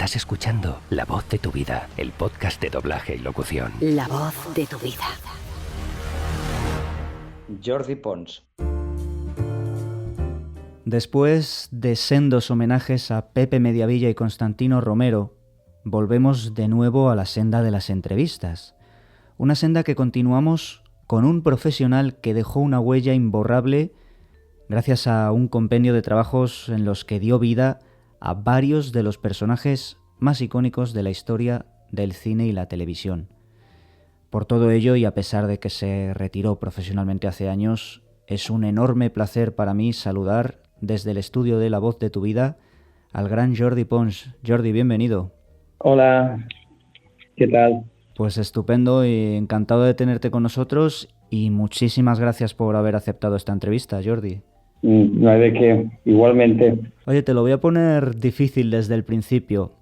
Estás escuchando La Voz de tu Vida, el podcast de doblaje y locución. La voz de tu vida. Jordi Pons. Después de sendos homenajes a Pepe Mediavilla y Constantino Romero, volvemos de nuevo a la senda de las entrevistas. Una senda que continuamos con un profesional que dejó una huella imborrable gracias a un compendio de trabajos en los que dio vida a varios de los personajes más icónicos de la historia del cine y la televisión. Por todo ello, y a pesar de que se retiró profesionalmente hace años, es un enorme placer para mí saludar desde el estudio de La Voz de tu Vida al gran Jordi Pons. Jordi, bienvenido. Hola, ¿qué tal? Pues estupendo y encantado de tenerte con nosotros y muchísimas gracias por haber aceptado esta entrevista, Jordi. No hay de qué, igualmente. Oye, te lo voy a poner difícil desde el principio.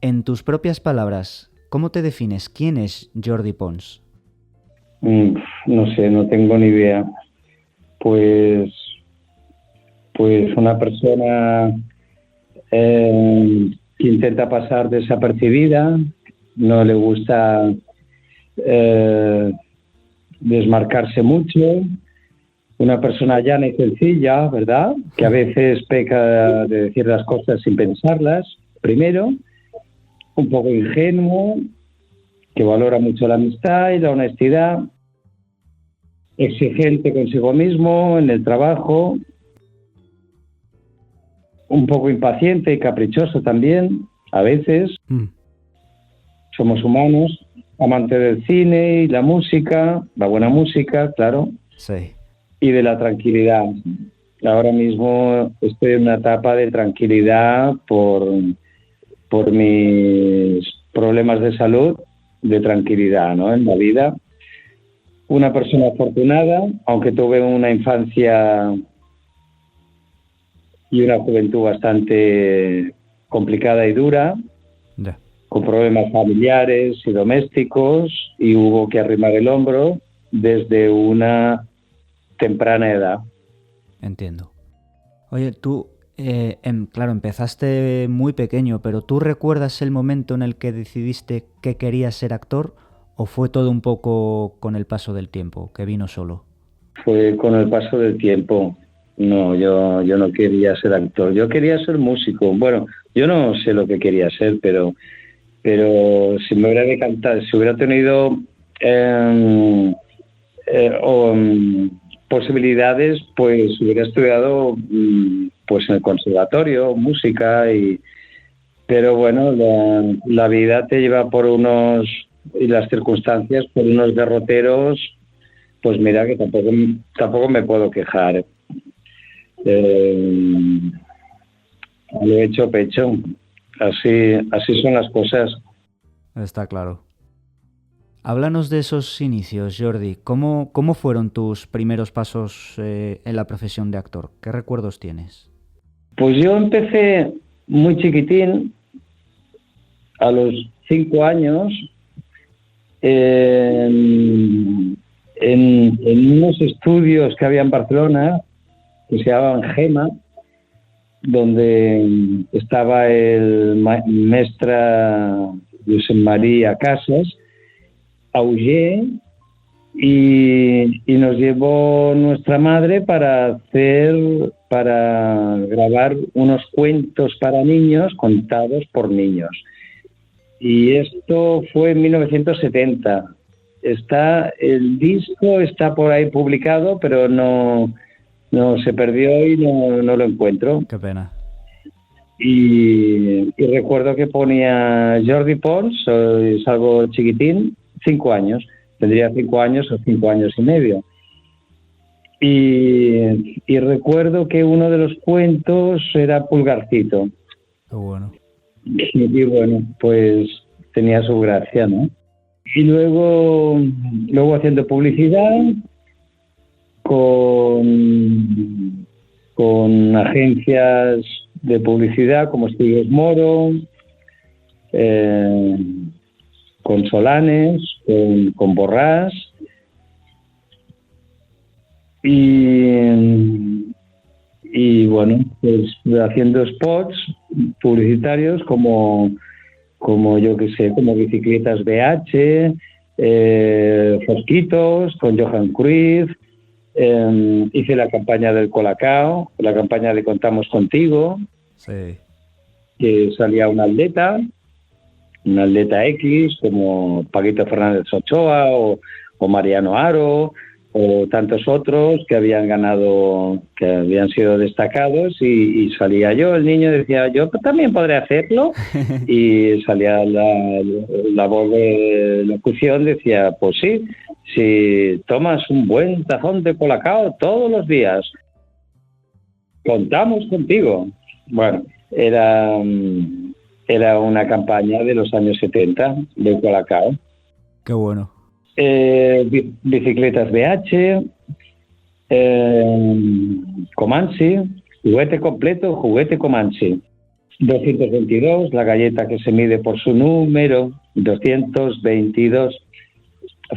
En tus propias palabras, ¿cómo te defines? ¿Quién es Jordi Pons? No sé, no tengo ni idea. Pues una persona que intenta pasar desapercibida, no le gusta desmarcarse mucho, una persona llana y sencilla, ¿verdad? Que a veces peca de decir las cosas sin pensarlas, primero, un poco ingenuo, que valora mucho la amistad y la honestidad, exigente consigo mismo en el trabajo, un poco impaciente y caprichoso también, a veces. Somos humanos, amante del cine y la música, la buena música, claro. Sí. Y de la tranquilidad. Ahora mismo estoy en una etapa de tranquilidad por mis problemas de salud, de tranquilidad, ¿no? En la vida. Una persona afortunada, aunque tuve una infancia y una juventud bastante complicada y dura, con problemas familiares y domésticos, y hubo que arrimar el hombro desde una temprana edad. Entiendo. Oye, tú, claro, empezaste muy pequeño, pero ¿tú recuerdas el momento en el que decidiste que querías ser actor o fue todo un poco con el paso del tiempo, que vino solo? Fue con el paso del tiempo. No, yo no quería ser actor, yo quería ser músico. Bueno, yo no sé lo que quería ser, pero si me hubiera decantado, si hubiera tenido posibilidades, pues hubiera estudiado pues en el conservatorio, música, pero bueno, la vida te lleva por unos, y las circunstancias, por unos derroteros, pues mira que tampoco me puedo quejar. Lo he hecho pecho. Así son las cosas. Está claro. Háblanos de esos inicios, Jordi. ¿Cómo fueron tus primeros pasos en la profesión de actor? ¿Qué recuerdos tienes? Pues yo empecé muy chiquitín, a los 5 años, en unos estudios que había en Barcelona, que se llamaban Gema, donde estaba el mestre Josep María Casas, Auger, y nos llevó nuestra madre para grabar unos cuentos para niños contados por niños. Y esto fue en 1970. El disco está por ahí publicado, pero no se perdió y no lo encuentro. Qué pena. Y recuerdo que ponía Jordi Pons, es algo chiquitín, 5 años. Tendría 5 años o 5 años y medio. Y recuerdo que uno de los cuentos era Pulgarcito. Qué bueno. Y bueno, pues tenía su gracia, ¿no? Y luego haciendo publicidad con agencias de publicidad como Estudios Moro, con Solanes, con Borrás, y bueno, pues haciendo spots publicitarios como como yo que sé, como Bicicletas BH, Fosquitos, con Johan Cruyff, hice la campaña del Colacao, la campaña de Contamos Contigo, Sí. que salía un atleta X, como Paquito Fernández Ochoa o Mariano Aro, o tantos otros que habían ganado, que habían sido destacados, y salía yo, el niño decía, yo también podré hacerlo, y salía la voz de locución, decía, pues sí, si tomas un buen tazón de Colacao todos los días, contamos contigo. Bueno, era una campaña de los años 70 de Colacao. Qué bueno. Bicicletas BH, Comanche, juguete completo, juguete Comanche. 222, la galleta que se mide por su número, 222,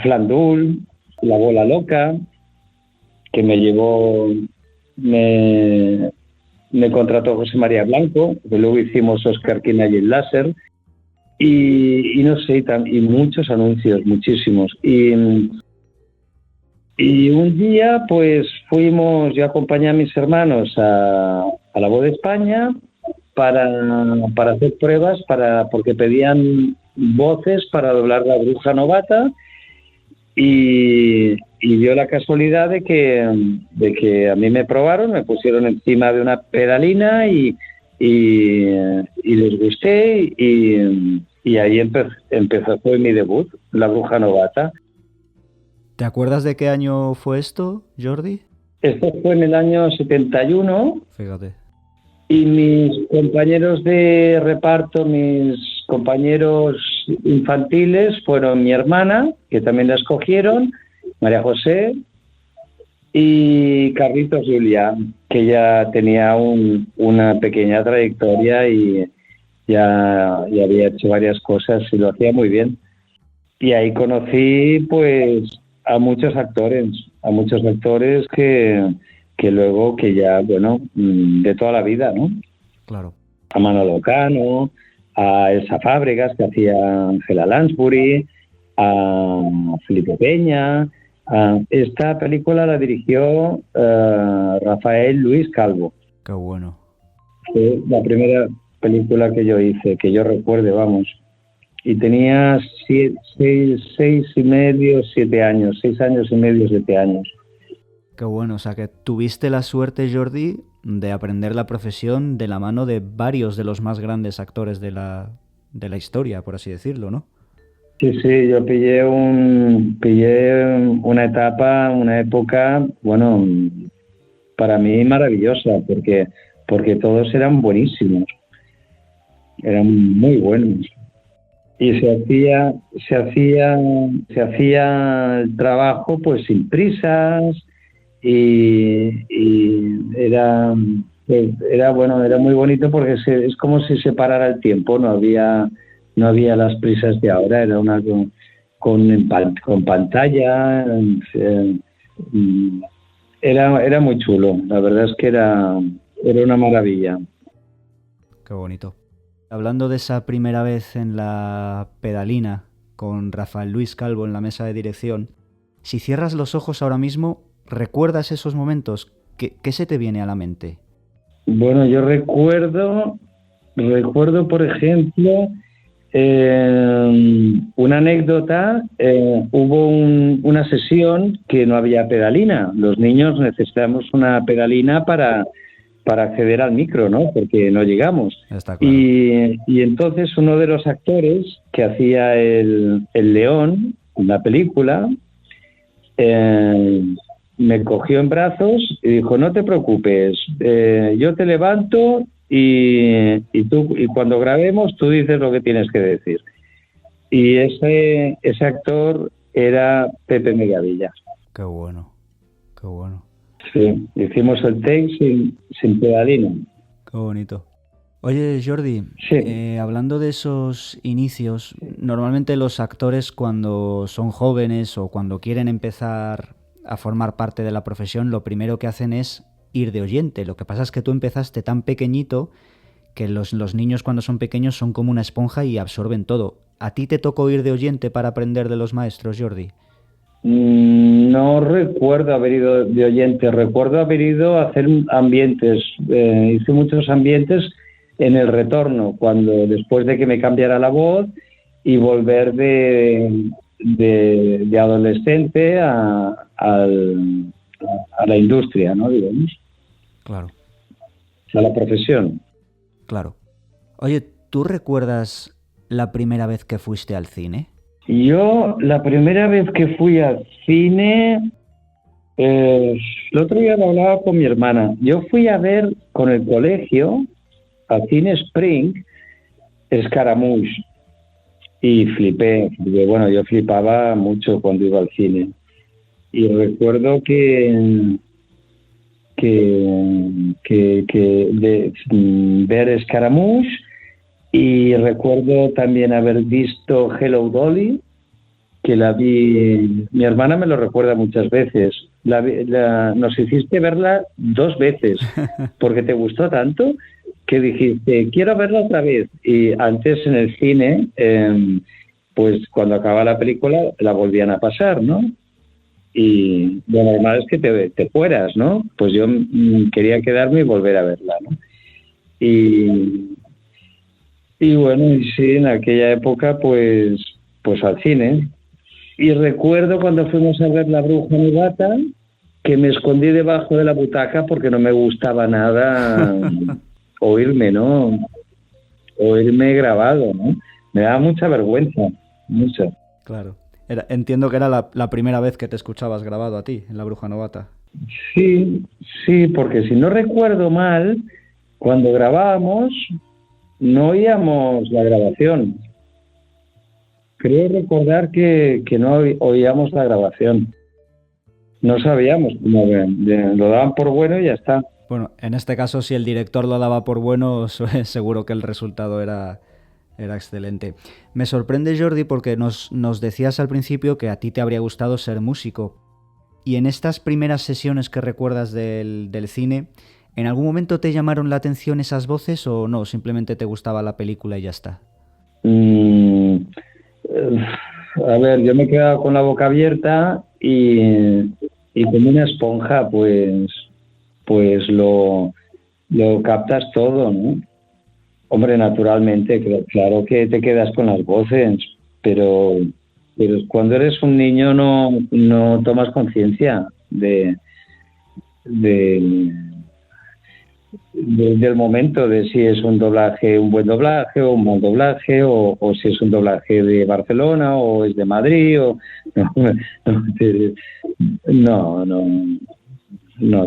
Flandul, la bola loca, que me contrató José María Blanco, que luego hicimos Oscar Quina y el láser, y no sé, y muchos anuncios, muchísimos. Y un día, pues yo acompañé a mis hermanos a La Voz de España para hacer pruebas, porque pedían voces para doblar La Bruja Novata, y dio la casualidad de que a mí me probaron, me pusieron encima de una pedalina y les gusté, y ahí fue mi debut, La Bruja Novata. ¿Te acuerdas de qué año fue esto, Jordi? Esto fue en el año 71. Fíjate. Y mis compañeros de reparto, mis compañeros infantiles, fueron mi hermana, que también la escogieron, María José, y Carlitos Julia, que ya tenía una pequeña trayectoria y ya había hecho varias cosas y lo hacía muy bien. Y ahí conocí pues a muchos actores que luego, que ya, bueno, de toda la vida, ¿no? Claro. A Manolo Cano, a Elsa Fábregas, que hacía Ángela Lansbury, a Felipe Peña. Esta película la dirigió Rafael Luis Calvo. Qué bueno. Fue la primera película que yo hice, que yo recuerde, vamos. Y tenía 6 y medio, 7 años, 6 años y medio, 7 años. Qué bueno, o sea que tuviste la suerte, Jordi, de aprender la profesión de la mano de varios de los más grandes actores de la historia, por así decirlo, ¿no? Sí, yo pillé una etapa, una época, bueno, para mí maravillosa, porque todos eran buenísimos, eran muy buenos. Y se hacía el trabajo pues sin prisas, y era bueno, era muy bonito, porque es como si se parara el tiempo, no había las prisas de ahora, era una con pantalla, era muy chulo, la verdad es que era una maravilla. Qué bonito. Hablando de esa primera vez en la pedalina con Rafael Luis Calvo en la mesa de dirección, si cierras los ojos ahora mismo, ¿recuerdas esos momentos? ¿Qué se te viene a la mente? Bueno, yo recuerdo, por ejemplo, una anécdota. Hubo una sesión que no había pedalina. Los niños necesitamos una pedalina para acceder al micro, ¿no? Porque no llegamos. Está claro. Y entonces uno de los actores que hacía el León en la película me cogió en brazos y dijo, no te preocupes, yo te levanto y cuando grabemos tú dices lo que tienes que decir. Y ese actor era Pepe Mediavilla. Qué bueno, qué bueno. Sí, hicimos el take sin pedalina. Qué bonito. Oye, Jordi, sí. Hablando de esos inicios, normalmente los actores cuando son jóvenes o cuando quieren empezar a formar parte de la profesión, lo primero que hacen es ir de oyente. Lo que pasa es que tú empezaste tan pequeñito que los niños cuando son pequeños son como una esponja y absorben todo. ¿A ti te tocó ir de oyente para aprender de los maestros, Jordi? No recuerdo haber ido de oyente, recuerdo haber ido a hacer ambientes. Hice muchos ambientes en el retorno, cuando después de que me cambiara la voz y volver de adolescente a la industria, ¿no? Digamos. Claro. A la profesión. Claro. Oye, ¿tú recuerdas la primera vez que fuiste al cine? Yo, la primera vez que fui al cine, el otro día lo hablaba con mi hermana. Yo fui a ver con el colegio, al cine Spring, Scaramouche. Y flipé. Bueno, yo flipaba mucho cuando iba al cine. Y recuerdo ver Scaramouche, y recuerdo también haber visto Hello Dolly, que la vi, mi hermana me lo recuerda muchas veces. Nos hiciste verla 2 veces porque te gustó tanto que dijiste, quiero verla otra vez. Y antes en el cine, pues cuando acaba la película la volvían a pasar, ¿no? Y lo normal es que te fueras, ¿no? Pues yo quería quedarme y volver a verla, ¿no? Y bueno, y sí, en aquella época, pues al cine. Y recuerdo cuando fuimos a ver La Bruja Novata, que me escondí debajo de la butaca porque no me gustaba nada oírme, ¿no? Oírme grabado, ¿no? Me daba mucha vergüenza, mucha. Claro. Entiendo que era la primera vez que te escuchabas grabado a ti, en La Bruja Novata. Sí, porque si no recuerdo mal, cuando grabábamos no oíamos la grabación. Creo recordar que no oíamos la grabación. No sabíamos cómo lo daban por bueno y ya está. Bueno, en este caso, si el director lo daba por bueno, seguro que el resultado era excelente. Me sorprende, Jordi, porque nos decías al principio que a ti te habría gustado ser músico. Y en estas primeras sesiones que recuerdas del cine, ¿en algún momento te llamaron la atención esas voces o no? Simplemente te gustaba la película y ya está. A ver, yo me he quedado con la boca abierta y como una esponja, pues lo captas todo, ¿no? Hombre, naturalmente, claro que te quedas con las voces, pero cuando eres un niño no tomas conciencia del momento, de si es un doblaje, un buen doblaje o un mal doblaje, o si es un doblaje de Barcelona o es de Madrid, no,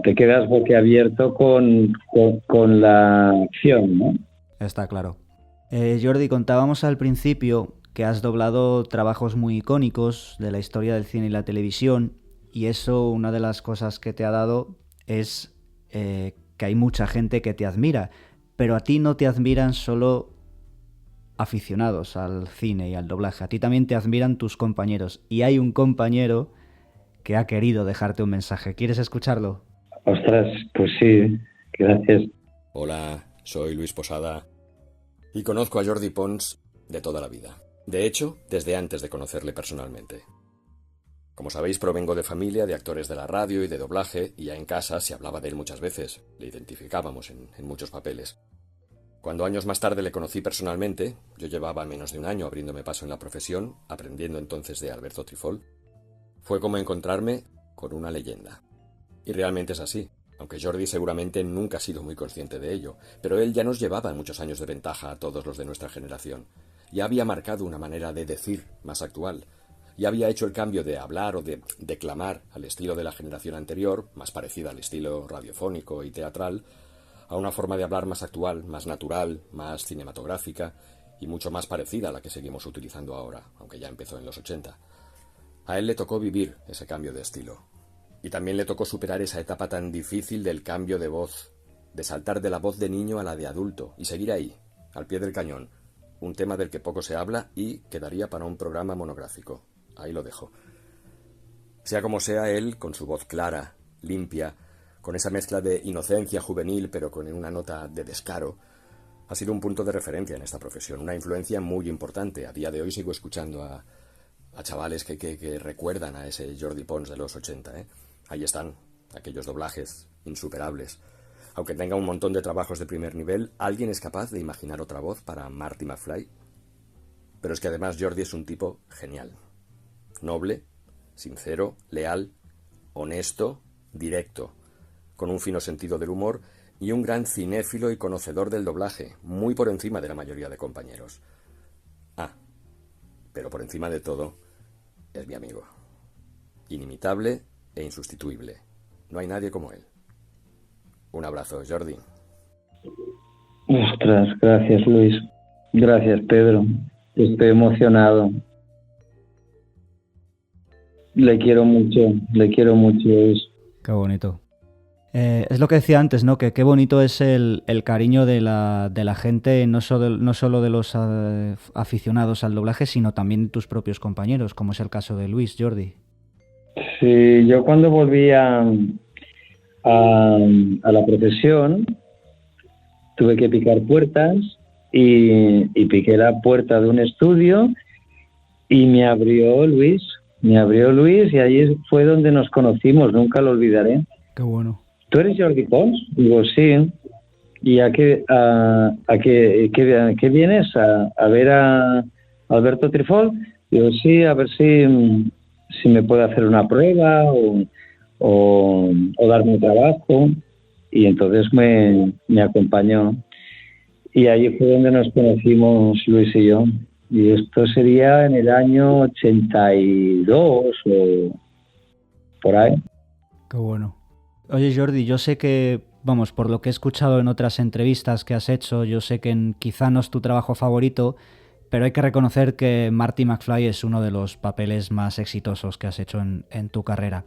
te quedas boquiabierto con la acción, ¿no? Está claro. Jordi, contábamos al principio que has doblado trabajos muy icónicos de la historia del cine y la televisión, y eso, una de las cosas que te ha dado es que hay mucha gente que te admira, pero a ti no te admiran solo aficionados al cine y al doblaje, a ti también te admiran tus compañeros, y hay un compañero que ha querido dejarte un mensaje. ¿Quieres escucharlo? Ostras, pues sí, gracias. Hola, soy Luis Posada y conozco a Jordi Pons de toda la vida. De hecho, desde antes de conocerle personalmente. Como sabéis, provengo de familia de actores de la radio y de doblaje, y ya en casa se hablaba de él muchas veces, le identificábamos en muchos papeles. Cuando años más tarde le conocí personalmente, yo llevaba menos de un año abriéndome paso en la profesión, aprendiendo entonces de Alberto Trifol, fue como encontrarme con una leyenda. Y realmente es así, aunque Jordi seguramente nunca ha sido muy consciente de ello, pero él ya nos llevaba muchos años de ventaja a todos los de nuestra generación. Ya había marcado una manera de decir más actual. Ya había hecho el cambio de hablar o de declamar al estilo de la generación anterior, más parecida al estilo radiofónico y teatral, a una forma de hablar más actual, más natural, más cinematográfica y mucho más parecida a la que seguimos utilizando ahora, aunque ya empezó en los 80. A él le tocó vivir ese cambio de estilo. Y también le tocó superar esa etapa tan difícil del cambio de voz, de saltar de la voz de niño a la de adulto y seguir ahí, al pie del cañón, un tema del que poco se habla y quedaría para un programa monográfico. Ahí lo dejo. Sea como sea, él, con su voz clara, limpia, con esa mezcla de inocencia juvenil pero con una nota de descaro, Ha sido un punto de referencia en esta profesión, una influencia muy importante. A día de hoy sigo escuchando a chavales que recuerdan a ese Jordi Pons de los 80, ¿eh? Ahí están, aquellos doblajes insuperables. Aunque tenga un montón de trabajos de primer nivel, ¿alguien es capaz de imaginar otra voz para Marty McFly? Pero es que además Jordi es un tipo genial. Noble, sincero, leal, honesto, directo, con un fino sentido del humor y un gran cinéfilo y conocedor del doblaje, muy por encima de la mayoría de compañeros. Ah, pero por encima de todo, es mi amigo. Inimitable e insustituible. No hay nadie como él. Un abrazo, Jordi. Ostras, gracias, Luis. Gracias, Pedro. Estoy emocionado. Le quiero mucho, Luis. Qué bonito. Es lo que decía antes, ¿no? Que qué bonito es el cariño de la gente, no solo de los aficionados al doblaje, sino también de tus propios compañeros, como es el caso de Luis, Jordi. Sí, yo cuando volví a la profesión tuve que picar puertas y piqué la puerta de un estudio y me abrió Luis y ahí fue donde nos conocimos, nunca lo olvidaré. Qué bueno. ¿Tú eres Jordi Pons? Digo, sí. ¿Y a qué vienes? ¿A ver a Alberto Trifol? Digo, sí, a ver si me puede hacer una prueba o darme un trabajo. Y entonces me acompañó. Y ahí fue donde nos conocimos Luis y yo. Y esto sería en el año 82 o por ahí. Qué bueno. Oye, Jordi, yo sé que, vamos, por lo que he escuchado en otras entrevistas que has hecho, yo sé que quizá no es tu trabajo favorito, pero hay que reconocer que Marty McFly es uno de los papeles más exitosos que has hecho en tu carrera.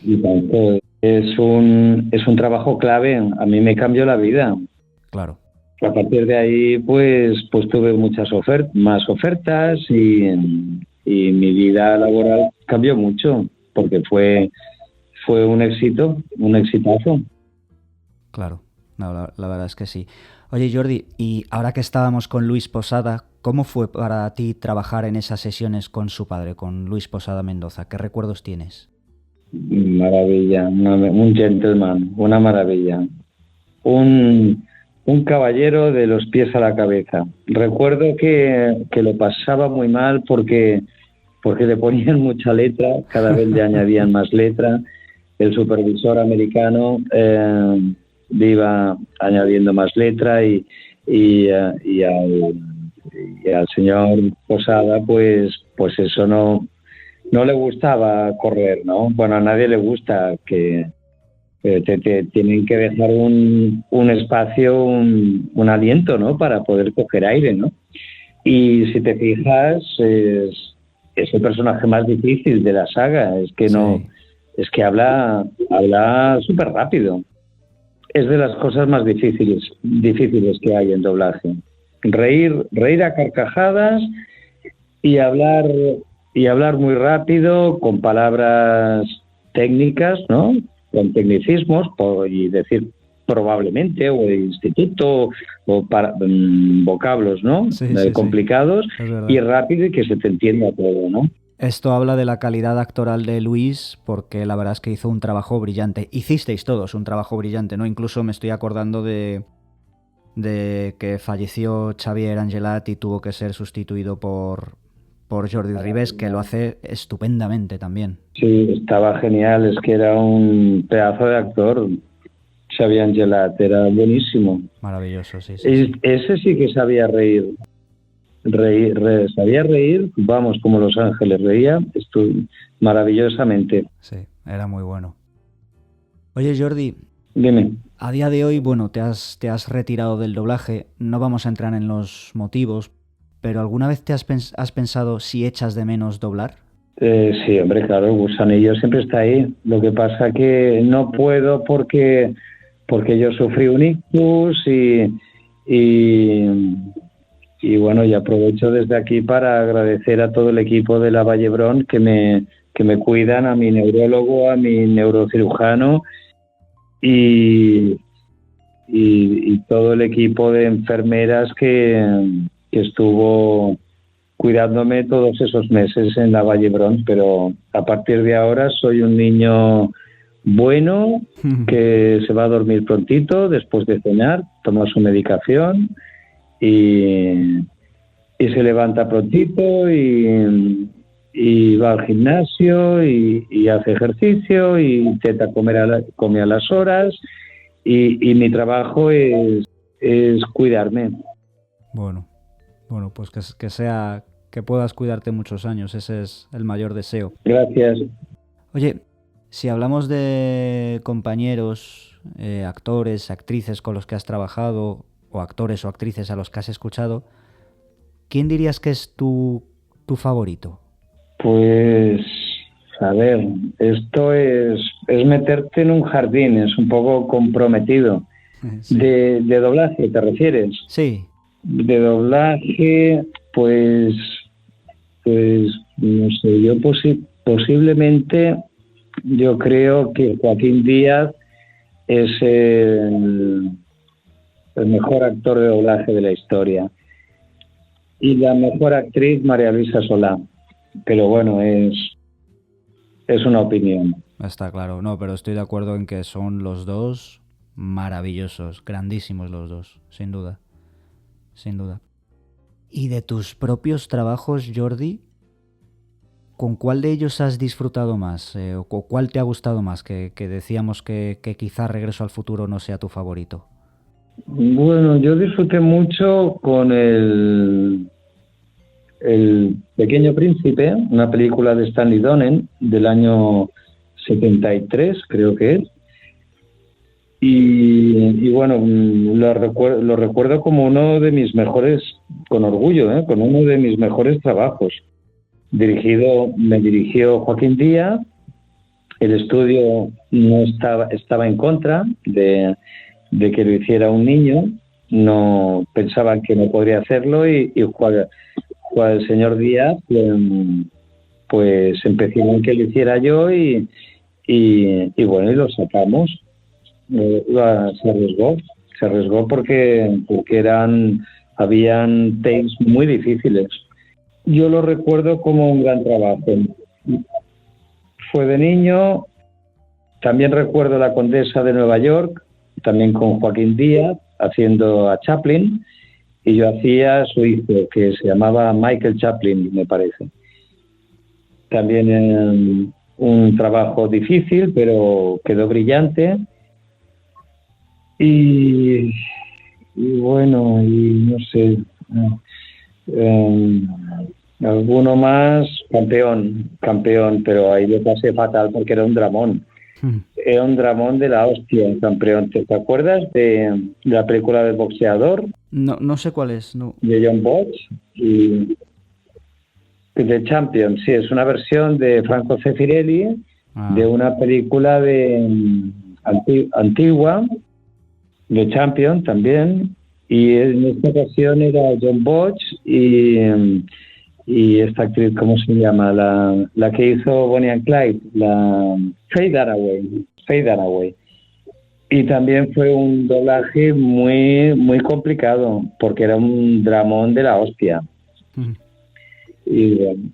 Y tanto, es un trabajo clave, a mí me cambió la vida. Claro. A partir de ahí, pues tuve más ofertas y mi vida laboral cambió mucho, porque fue un éxito, un exitazo. Claro, no, la verdad es que sí. Oye, Jordi, y ahora que estábamos con Luis Posada, ¿cómo fue para ti trabajar en esas sesiones con su padre, con Luis Posada Mendoza? ¿Qué recuerdos tienes? Maravilla, un gentleman, una maravilla. Un caballero de los pies a la cabeza. Recuerdo que lo pasaba muy mal porque le ponían mucha letra, cada vez le añadían más letra. El supervisor americano le iba añadiendo más letra y al señor Posada pues eso no le gustaba correr, ¿no? Bueno, a nadie le gusta que te tienen que dejar un espacio, un aliento, ¿no? Para poder coger aire, ¿no? Y si te fijas, es el personaje más difícil de la saga, es que no... Sí. Es que habla súper rápido. Es de las cosas más difíciles que hay en doblaje. Reír a carcajadas y hablar muy rápido, con palabras técnicas, ¿no? Con tecnicismos, y decir probablemente, o instituto, o vocablos, ¿no? Sí, complicados, y rápido y que se te entienda todo, ¿no? Esto habla de la calidad actoral de Luis, porque la verdad es que hizo un trabajo brillante. Hicisteis todos un trabajo brillante, ¿no? Incluso me estoy acordando de que falleció Xavier Angelat y tuvo que ser sustituido por Jordi Ribes, que lo hace estupendamente también. Sí, estaba genial, es que era un pedazo de actor. Xavier Angelat era buenísimo. Maravilloso, sí. Ese sí que sabía reír. Sabía reír, vamos, como Los Ángeles, reía maravillosamente. Sí, era muy bueno. Oye, Jordi, dime. A día de hoy, bueno, te has retirado del doblaje, no vamos a entrar en los motivos, pero ¿alguna vez te has pensado si echas de menos doblar? Sí, hombre, claro, el gusanillo siempre está ahí. Lo que pasa que no puedo porque yo sufrí un ictus y bueno, y aprovecho desde aquí para agradecer a todo el equipo de la Vallebrón que me cuidan, a mi neurólogo, a mi neurocirujano y y todo el equipo de enfermeras que estuvo cuidándome todos esos meses en la Valle Bronx, pero a partir de ahora soy un niño bueno, que se va a dormir prontito después de cenar, toma su medicación y se levanta prontito y va al gimnasio y hace ejercicio y intenta come a las horas y mi trabajo es cuidarme. Bueno, pues que puedas cuidarte muchos años, ese es el mayor deseo. Gracias. Oye, si hablamos de compañeros, actores, actrices con los que has trabajado, o actores o actrices a los que has escuchado, ¿quién dirías que es tu favorito? Pues, a ver, esto es meterte en un jardín, es un poco comprometido. Sí. ¿De doblaje te refieres? Sí. De doblaje, pues no sé, yo posiblemente yo creo que Joaquín Díaz es el mejor actor de doblaje de la historia. Y la mejor actriz, María Luisa Solá. Pero bueno, es una opinión. Está claro, no, pero estoy de acuerdo en que son los dos maravillosos, grandísimos los dos, sin duda. Sin duda. ¿Y de tus propios trabajos, Jordi, con cuál de ellos has disfrutado más? ¿O cuál te ha gustado más? Que decíamos que quizá Regreso al Futuro no sea tu favorito. Bueno, yo disfruté mucho con el Pequeño Príncipe, una película de Stanley Donen del año 73, creo que es. Y bueno, lo recuerdo como uno de mis mejores, con orgullo, con uno de mis mejores trabajos. Me dirigió Joaquín Díaz, el estudio no estaba en contra de que lo hiciera un niño, no pensaban que no podría hacerlo y el señor Díaz pues empezaron que lo hiciera yo y bueno, y lo sacamos. Se arriesgó porque habían takes muy difíciles. Yo lo recuerdo como un gran trabajo. Fue de niño. También recuerdo La Condesa de Nueva York, también con Joaquín Díaz, haciendo a Chaplin, y yo hacía a su hijo, que se llamaba Michael Chaplin, me parece. También un trabajo difícil, pero quedó brillante. Y bueno, y no sé, alguno más, campeón, pero ahí lo pasé fatal porque era un dramón. Era un dramón de la hostia, campeón. ¿Te acuerdas de la película del boxeador? No sé cuál es, no. De John Bosch y The Champion, sí, es una versión de Franco Zeffirelli de una película antigua, The Champion también, y en esta ocasión era John Bosch y esta actriz, ¿cómo se llama? La que hizo Bonnie and Clyde, la Faye Dunaway. Y también fue un doblaje muy, muy complicado, porque era un dramón de la hostia. Y bueno,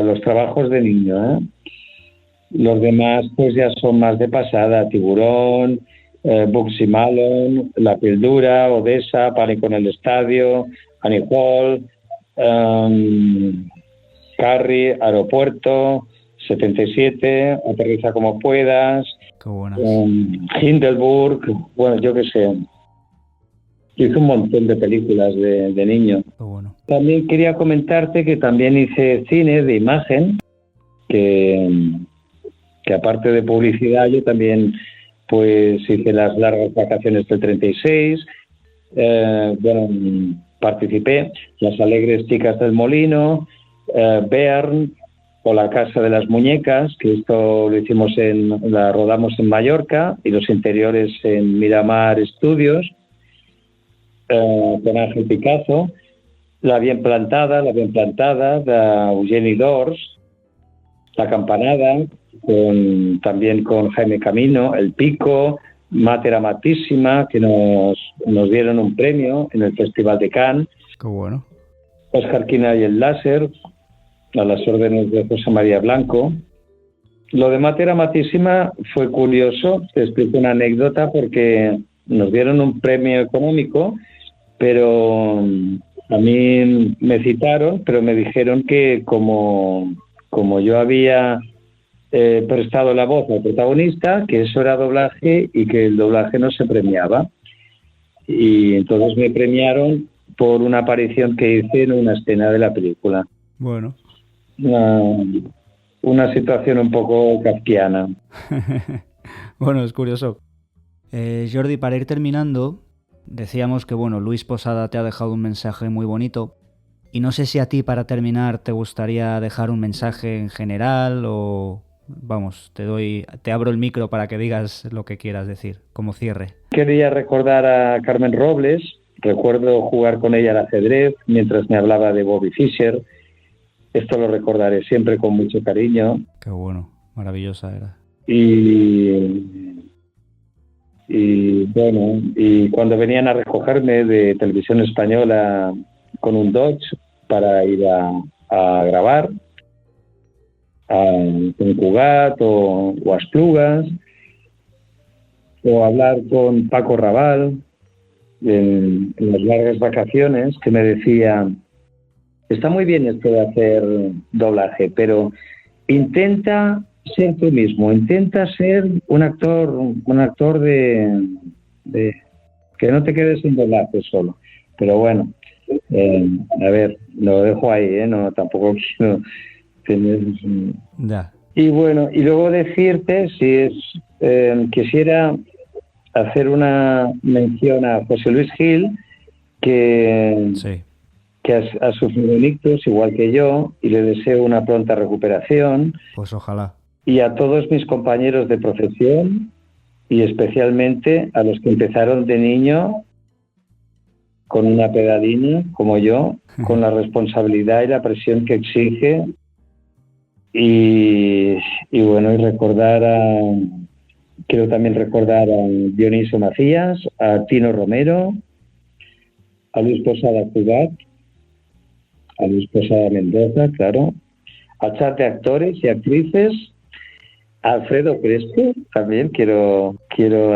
los trabajos de niño, Los demás pues ya son más de pasada. Tiburón, Bugsy Malone, La Pildura, Odessa, Pánico en el Estadio, Annie Hall, Carrie, Aeropuerto, 77, Aterriza como puedas, Qué buenas. Hindelburg, bueno, yo qué sé. Hice un montón de películas de niño. Qué bueno. También quería comentarte que también hice cine de imagen, que aparte de publicidad yo también pues hice las largas vacaciones del 36, participé, Las alegres chicas del molino, Bern o La casa de las muñecas, que esto la rodamos en Mallorca y los interiores en Miramar Studios, con Ángel Picazo, La bien plantada de Eugeni Dors, La campanada, también con Jaime Camino, El pico, Mater Amatísima, que nos dieron un premio en el Festival de Cannes. Qué bueno. Óscar Quina y el Láser, a las órdenes de José María Blanco. Lo de Mater Amatísima fue curioso, te explico una anécdota, porque nos dieron un premio económico, pero a mí me citaron, pero me dijeron que como yo había prestado la voz al protagonista, que eso era doblaje y que el doblaje no se premiaba. Y entonces me premiaron por una aparición que hice en una escena de la película. Bueno. Una situación un poco kafkiana. Bueno, es curioso. Jordi, para ir terminando, decíamos que bueno, Luis Posada te ha dejado un mensaje muy bonito. Y no sé si a ti, para terminar, te gustaría dejar un mensaje en general o... Vamos, te abro el micro para que digas lo que quieras decir, como cierre. Quería recordar a Carmen Robles. Recuerdo jugar con ella al ajedrez mientras me hablaba de Bobby Fischer. Esto lo recordaré siempre con mucho cariño. Qué bueno, maravillosa era. Y bueno, y cuando venían a recogerme de Televisión Española con un Dodge para ir a grabar, con Cugat o a Esplugas, o hablar con Paco Raval en las largas vacaciones, que me decía: está muy bien esto de hacer doblaje, pero intenta ser tú mismo, intenta ser un actor de que no te quedes en doblaje solo. Pero bueno, a ver, lo dejo ahí, no, tampoco quiero tener... Ya. Y bueno, y luego decirte, quisiera hacer una mención a José Luis Gil, que ha sufrido un ictus igual que yo, y le deseo una pronta recuperación. Pues ojalá. Y a todos mis compañeros de profesión, y especialmente a los que empezaron de niño con una pedalina, como yo, con la responsabilidad y la presión que exige. Y bueno, y quiero también recordar a Dionisio Macías, a Tino Romero, a Luis Posada Cugat, a Luis Posada Mendoza, claro, a chat de actores y actrices, a Alfredo Crespo, también quiero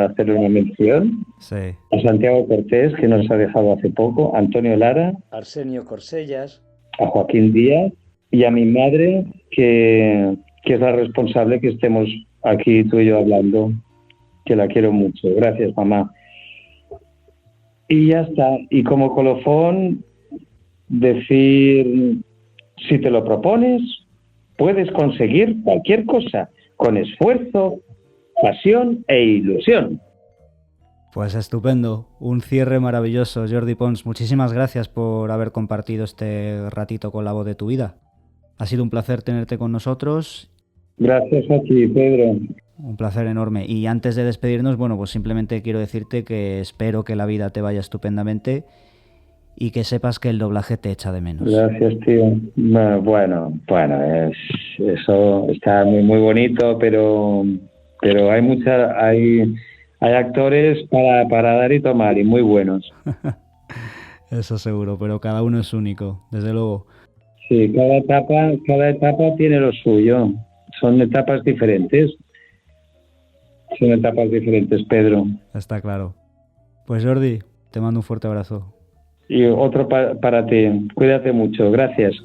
hacerle una mención, sí, a Santiago Cortés, que nos ha dejado hace poco, a Antonio Lara, a Arsenio Corsellas, a Joaquín Díaz, y a mi madre, que es la responsable que estemos aquí tú y yo hablando, que la quiero mucho. Gracias, mamá. Y ya está. Y como colofón, decir, si te lo propones, puedes conseguir cualquier cosa, con esfuerzo, pasión e ilusión. Pues estupendo, un cierre maravilloso. Jordi Pons, muchísimas gracias por haber compartido este ratito con la voz de tu vida. Ha sido un placer tenerte con nosotros. Gracias a ti, Pedro. Un placer enorme. Y antes de despedirnos, bueno, pues simplemente quiero decirte que espero que la vida te vaya estupendamente y que sepas que el doblaje te echa de menos. Gracias, tío. Bueno, eso está muy, muy bonito, pero hay actores para dar y tomar, y muy buenos. Eso seguro, pero cada uno es único, desde luego. Sí, cada etapa tiene lo suyo. Son etapas diferentes. Pedro. Está claro. Pues Jordi, te mando un fuerte abrazo. Y otro para ti. Cuídate mucho. Gracias.